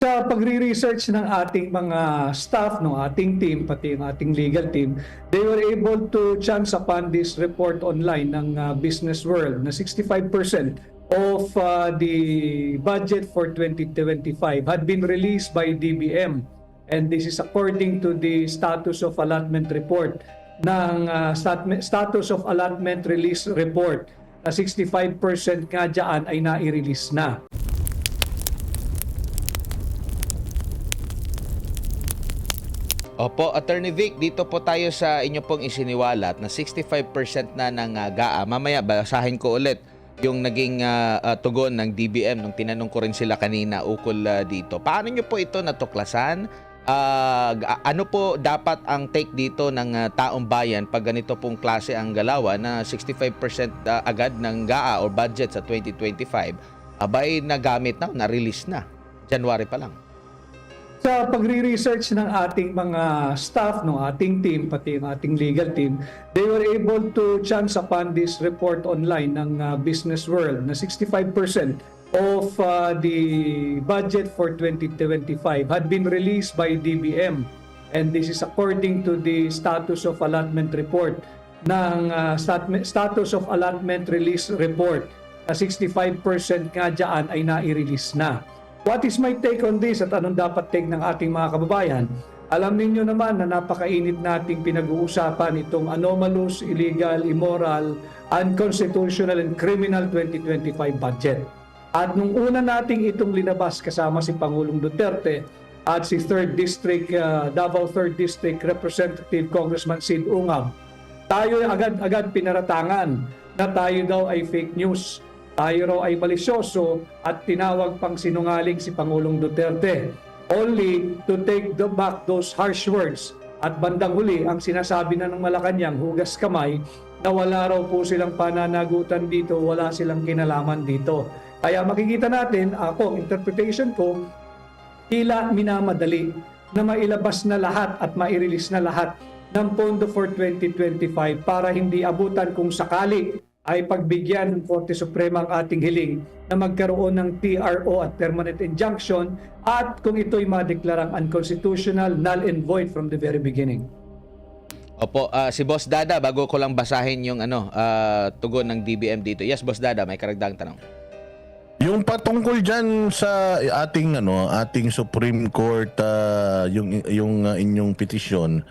Sa pagre-research ng ating mga staff, ng ating team, pati yung ating legal team, they were able to chance upon this report online ng Business World na 65% of the budget for 2025 had been released by DBM. And this is according to the status of allotment report ng status of allotment release report na 65% nga dyan ay nai-release na. Opo, Attorney Vic, dito po tayo sa inyo pong isiniwalat na 65% na ng GAA. Mamaya, basahin ko ulit yung naging tugon ng DBM nung tinanong ko rin sila kanina ukol dito. Paano nyo po ito natuklasan? Ano po dapat ang take dito ng taong bayan pag ganito pong klase ang galawan na 65% agad ng GAA or budget sa 2025 abay nagamit na, na-release na, January pa lang? Sa pagre-research ng ating mga staff, ng ating team, pati yung ating legal team, they were able to chance upon this report online ng Business World na 65% of the budget for 2025 had been released by DBM. And this is according to the status of allotment report ng status of allotment release report na 65% nga dyan ay nai-release na. What is my take on this at anong dapat take ng ating mga kababayan? Alam niyo naman na napakainit nating pinag-uusapan itong anomalous, illegal, immoral, unconstitutional, and criminal 2025 budget. At nung una nating itong linabas kasama si Pangulong Duterte at si 3rd District, Davao 3rd District Representative Congressman Sid Ungab, tayo agad-agad pinaratangan na tayo daw ay fake news. Tayo raw ay malisyoso at tinawag pang sinungaling si Pangulong Duterte, only to take back those harsh words. At bandang huli, ang sinasabi na ng Malacanang, hugas kamay, na wala raw po silang pananagutan dito, wala silang kinalaman dito. Kaya makikita natin, interpretation ko, tila minamadali na mailabas na lahat at mai-release na lahat ng pondo for 2025 para hindi abutan kung sakali ay pagbigyan ng Korte Suprema ang ating hiling na magkaroon ng TRO at permanent injunction at kung ito'y madeklarang unconstitutional, null and void from the very beginning. Opo, si Boss Dada, bago ko lang basahin yung tugon ng DBM dito. Yes, Boss Dada, may karagdagang tanong. Yung patungkol diyan sa ating Supreme Court, yung inyong petisyon,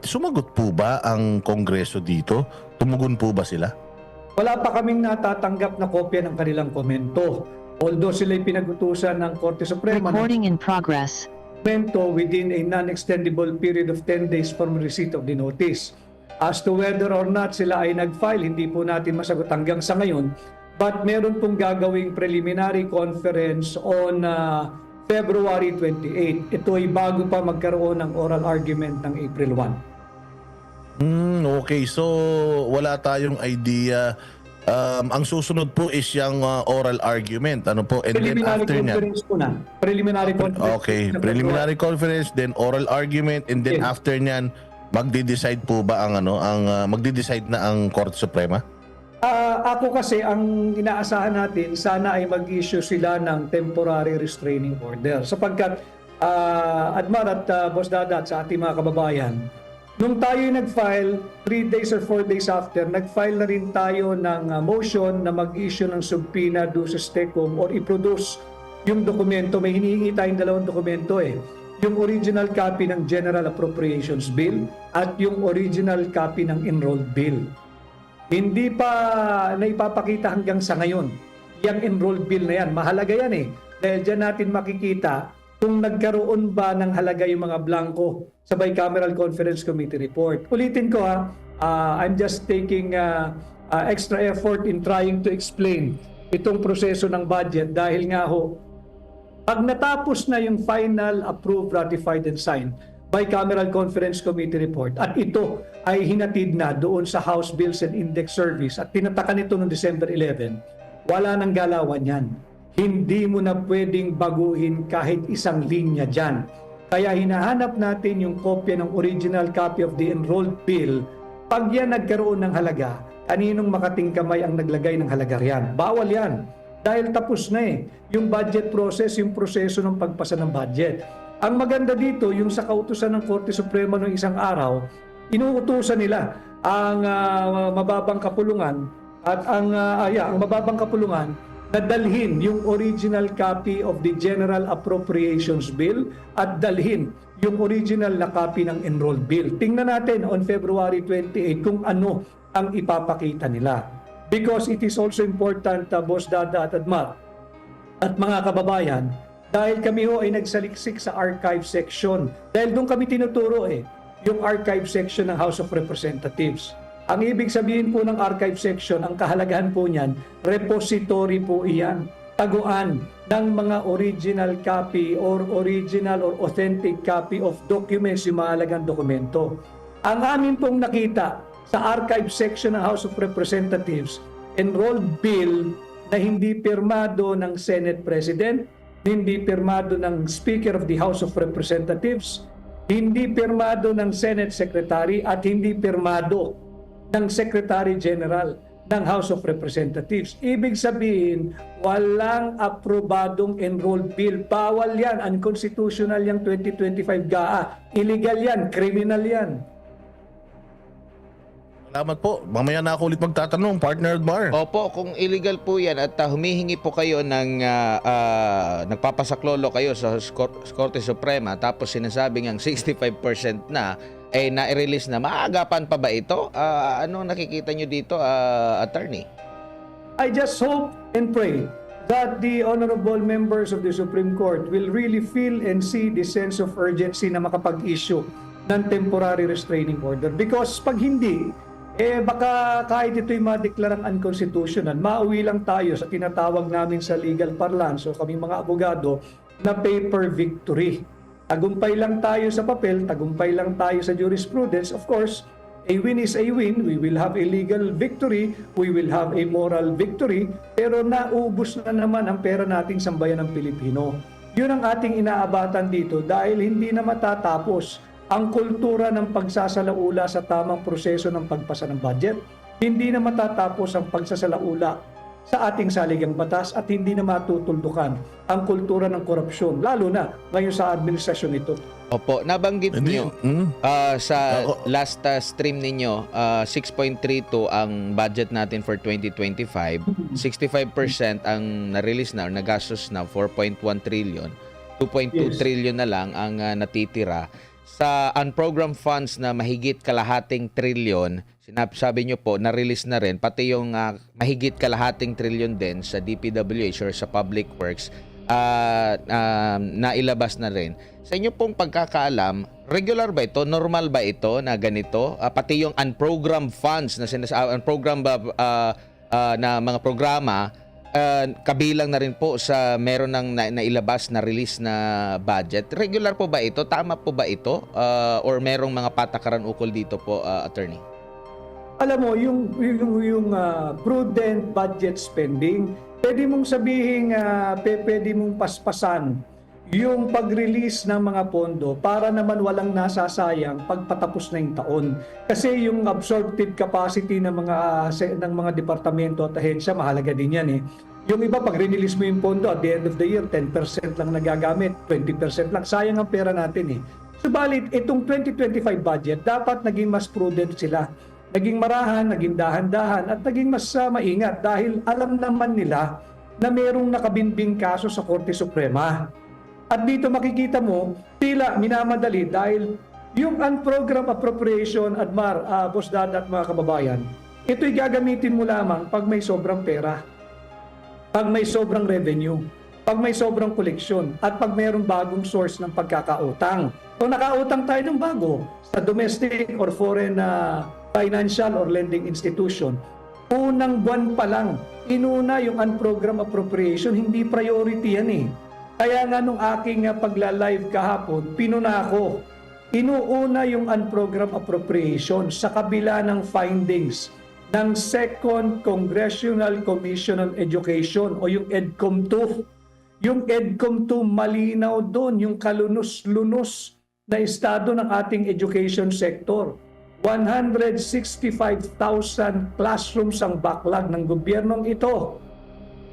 sumagot po ba ang Kongreso dito? Tumugon po ba sila? Wala pa kaming natatanggap na kopya ng kanilang komento. Although sila'y pinag-utusan ng Korte Suprema Recording in progress. komento within a non-extendable period of 10 days from receipt of the notice. As to whether or not sila ay nag-file, hindi po natin masagot hanggang sa ngayon. But meron pong gagawing preliminary conference on February 28. Ito ay bago pa magkaroon ng oral argument ng April 1. Okay, so wala tayong idea. Ang susunod po is yung oral argument. Ano po? And then Preliminary after conference po na. Preliminary conference. Okay, preliminary conference, then oral argument, and then Yes. after nyan, magde-decide po ba ang magde-decide na ang Korte Suprema? Ako kasi, ang inaasahan natin, sana ay mag-issue sila ng temporary restraining order. Sapagkat, Admar at Boss Dada at sa ating mga kababayan, nung tayo nag-file, 3 days or 4 days after, nag-file na rin tayo ng motion na mag-issue ng subpoena duces tecum or i-produce yung dokumento. May hinihingi tayong dalawang dokumento Yung original copy ng General Appropriations Bill at yung original copy ng Enrolled Bill. Hindi pa naipapakita hanggang sa ngayon. Yung Enrolled Bill na yan, mahalaga yan Dahil dyan natin makikita kung nagkaroon ba ng halaga yung mga blanco sa Bicameral Conference Committee report. Ulitin ko I'm just taking extra effort in trying to explain itong proseso ng budget dahil nga pag natapos na yung final approved, ratified, and signed Bicameral Conference Committee report at ito ay hinatid na doon sa House Bills and Index Service at tinatakan ito noong December 11, wala nang galawan yan. Hindi mo na pwedeng baguhin kahit isang linya dyan. Kaya hinahanap natin yung kopya ng original copy of the Enrolled Bill. Pag yan nagkaroon ng halaga, kaninong makatingkamay ang naglagay ng halaga riyan? Bawal yan. dahil tapos na yung budget process, yung proseso ng pagpasa ng budget. Ang maganda dito, yung sa kautusan ng Korte Suprema noong isang araw, inuutusan nila ang mababang kapulungan at ang mababang kapulungan na dalhin yung original copy of the General Appropriations Bill at dalhin yung original na copy ng Enrolled Bill. Tingnan natin on February 28 kung ano ang ipapakita nila. Because it is also important, Boss Dada at Admar, at mga kababayan, dahil kami ay nagsaliksik sa archive section. Dahil doon kami tinuturo yung archive section ng House of Representatives. Ang ibig sabihin po ng archive section, ang kahalagahan po niyan, repository po iyan. Taguan ng mga original copy or original or authentic copy of documents, yung mahalagang dokumento. Ang amin pong nakita sa archive section ng House of Representatives, enrolled bill na hindi pirmado ng Senate President, hindi pirmado ng Speaker of the House of Representatives, hindi pirmado ng Senate Secretary at hindi pirmado ng Secretary General ng House of Representatives. Ibig sabihin, walang aprobadong enrolled bill. Bawal yan, unconstitutional yung 2025 GAA. Illegal yan, criminal yan. Salamat po. Mamaya na ako ulit magtatanong, partner Admar. Opo, kung illegal po yan at humihingi po kayo ng nagpapasaklolo kayo sa Korte Suprema tapos sinasabing ang 65% na na-release na, maagapan pa ba ito? Ano nakikita nyo dito, attorney? I just hope and pray that the honorable members of the Supreme Court will really feel and see the sense of urgency na makapag-issue ng temporary restraining order. Because pag hindi, baka kahit ito'y madeklarang unconstitutional, mauwi lang tayo sa tinatawag namin sa legal parlance o kaming mga abogado na paper victory. Tagumpay lang tayo sa papel, tagumpay lang tayo sa jurisprudence. Of course, a win is a win. We will have a legal victory, we will have a moral victory, pero naubos na naman ang pera nating sambayan ng Pilipino. Yun ang ating inaabatan dito dahil hindi na matatapos ang kultura ng pagsasalaula sa tamang proseso ng pagpasa ng budget. Hindi na matatapos ang pagsasalaula sa ating saligang batas at hindi na matutuldukan ang kultura ng korupsyon, lalo na ngayon sa administrasyon ito. Opo, nabanggit nyo sa last stream ninyo, 6.32 ang budget natin for 2025. 65% ang na-release na or nagastos na, 4.1 trillion. 2.2 trillion na lang ang natitira. Sa unprogrammed funds na mahigit kalahating trilyon, sabi nyo po, na-release na rin, pati yung mahigit kalahating trilyon din sa DPWH or sa Public Works, nailabas na rin. Sa inyo pong pagkakaalam, regular ba ito? Normal ba ito na ganito? Pati yung unprogrammed funds na unprogrammed na mga programa, kabilang na rin po sa meron ng nailabas na release na budget. Regular po ba ito? Tama po ba ito? Or merong mga patakaran ukol dito po, attorney? Alam mo, yung prudent budget spending, pwede mong sabihin, pwede mong paspasan yung pag-release ng mga pondo para naman walang nasasayang pagpatapos na yung taon. Kasi yung absorptive capacity ng mga departamento at ahensya, mahalaga din yan Yung iba, pag release mo yung pondo at the end of the year, 10% lang nagagamit, 20% lang. Sayang ang pera natin Subalit, itong 2025 budget, dapat naging mas prudent sila. Naging marahan, naging dahan-dahan, at naging mas maingat dahil alam naman nila na merong nakabinbing kaso sa Korte Suprema. At dito makikita mo, tila minamadali dahil yung unprogrammed appropriation, Admar, Boss Dada at mga kababayan, ito'y gagamitin mo lamang pag may sobrang pera, pag may sobrang revenue, pag may sobrang koleksyon, at pag mayroong bagong source ng pagkakautang. Kung nakautang tayo ng bago sa domestic or foreign financial or lending institution, unang buwan pa lang, inuna yung unprogrammed appropriation, hindi priority yan Kaya nga nung aking pagla-live kahapon, pinuna ko, inuuna yung unprogrammed appropriation sa kabila ng findings ng Second Congressional Commission on Education o yung EDCOM-2. Yung EDCOM-2 malinaw doon, yung kalunos-lunos na estado ng ating education sector. 165,000 classrooms ang backlog ng gobyernong ito.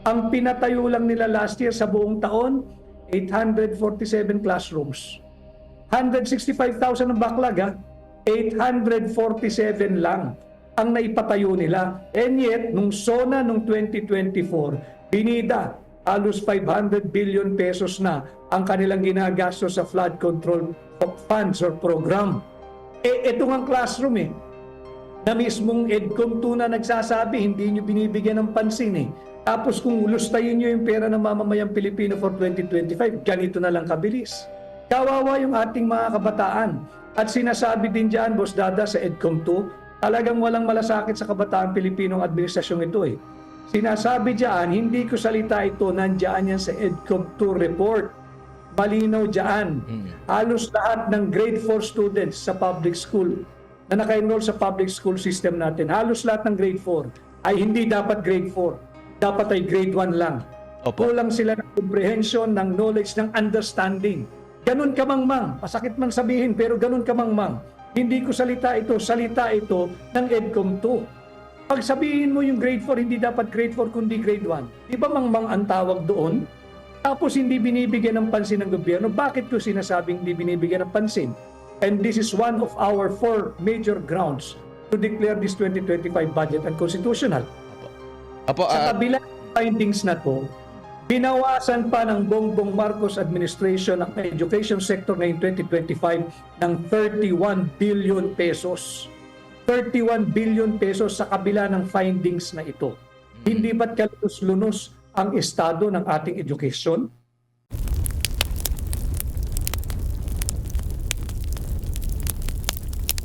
Ang pinatayo lang nila last year sa buong taon, 847 classrooms. 165,000 ang backlog, 847 lang ang naipatayo nila. And yet, nung SONA nung 2024, binida halos 500 billion pesos na ang kanilang ginagastos sa flood control funds or program. Ito ang classroom na mismong EDCOM 2 na nagsasabi, hindi nyo binibigyan ng pansin Tapos kung lustayin nyo yung pera ng mamamayang Pilipino for 2025, ganito na lang kabilis. Kawawa yung ating mga kabataan. At sinasabi din dyan, Boss Dada, sa EDCOM 2, talagang walang malasakit sa kabataan Pilipinong administrasyong ito Sinasabi dyan, hindi ko salita ito, nandyan yan sa EDCOM 2 report. Malinaw dyan. Halos lahat ng grade 4 students sa public school na naka-enroll sa public school system natin, halos lahat ng grade 4 ay hindi dapat grade 4. Dapat ay grade 1 lang. Opo. Kulang sila ng comprehension, ng knowledge, ng understanding. Ganun ka mang, masakit man sabihin, pero ganun ka mang. Hindi ko salita ito ng EDCOM 2. Pag sabihin mo yung grade 4, hindi dapat grade 4 kundi grade 1. Di ba mang ang tawag doon? Tapos hindi binibigyan ng pansin ng gobyerno. Bakit ko sinasabing hindi binibigyan ng pansin? And this is one of our 4 major grounds to declare this 2025 budget unconstitutional. Opo, Sa kabila ng findings na to, binawasan pa ng Bongbong Marcos administration ang education sector ngayong 2025 ng 31 billion pesos. 31 billion pesos sa kabila ng findings na ito. Hindi ba't kalunos-lunos ang estado ng ating education?